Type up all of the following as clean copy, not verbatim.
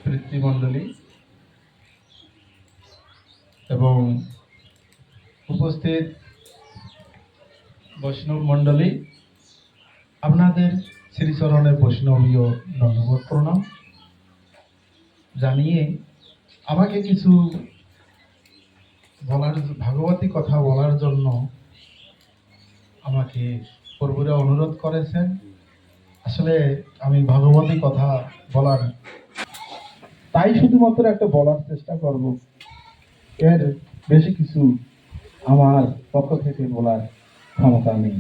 পিতৃমণ্ডলী এবং উপস্থিত বৈষ্ণব মণ্ডলী, আপনাদের শ্রীচরণে বৈষ্ণবীয় দণ্ডবোধ প্রণাম জানিয়ে আমাকে কিছু ভাগবতী কথা বলার জন্য আমাকে প্রভুরা অনুরোধ করেছেন। আসলে আমি ভাগবতী কথা বলার তাই শুধুমাত্র একটা বলার চেষ্টা করব, এর বেশি কিছু আমার পক্ষ থেকে বলার ক্ষমতা নেই।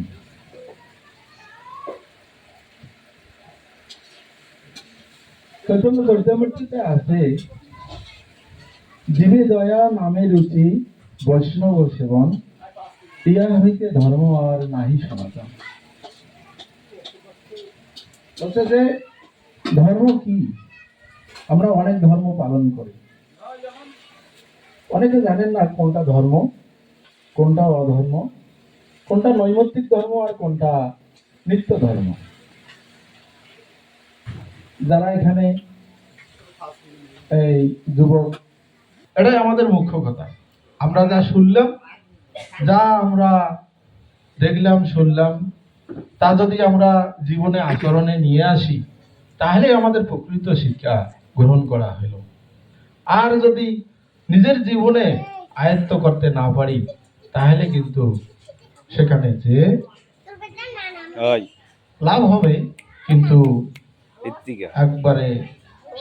চৈতন্য চরিতামৃতে আছে, জীবে দয়া নামে রুচি বৈষ্ণব সেবন, ইহা হইতে ধর্ম আর নাহি সনাতন। বলছে যে ধর্ম কি? আমরা অনেক ধর্ম পালন করি, অনেকে জানেন না কোনটা ধর্ম, কোনটা অধর্ম, কোনটা নৈমিত্তিক ধর্ম আর কোনটা নিত্য ধর্ম। যারা এখানে এই যুবক, এটাই আমাদের মুখ্য কথা। আমরা যা শুনলাম, যা আমরা দেখলাম শুনলাম, তা যদি আমরা জীবনে আচরণে নিয়ে আসি, তাহলে আমাদের প্রকৃত শিক্ষা গ্রহণ করা হইল। আর যদি নিজের জীবনে আয়ত্ত করতে না পারি, তাহলে কিন্তু সেখানে যে লাভ হবে, কিন্তু একবারে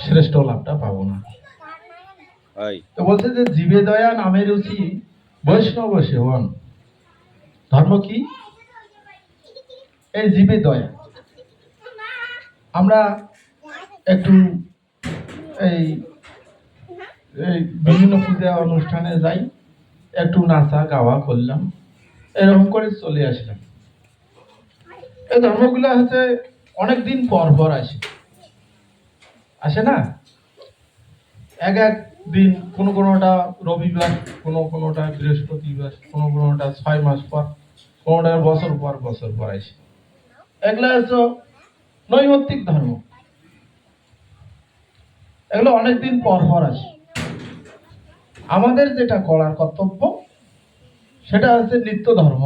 শ্রেষ্ঠ লাভটা পাবো না। তো বলছে যে জীবে দয়া নামে রুচি বৈষ্ণব সেবন। ধর্ম কি? এই জীবে দয়া। আমরা একটু এই বিভিন্ন পূজা অনুষ্ঠানে যাই, একটু নাচা গাওয়া করলাম, এরকম করে চলে আসলাম। এই ধর্মগুলো হচ্ছে অনেকদিন পর পর আসে না? এক এক দিন, কোনোটা রবিবার, কোনোটা বৃহস্পতিবার, কোনোটা 6 মাস পর, কোনোটা বছর পর আসে। এগুলা হচ্ছে নৈমিত্তিক ধর্ম। এগুলো অনেকদিন পর আসে। আমাদের যেটা করার কর্তব্য, সেটা হচ্ছে নিত্য ধর্ম।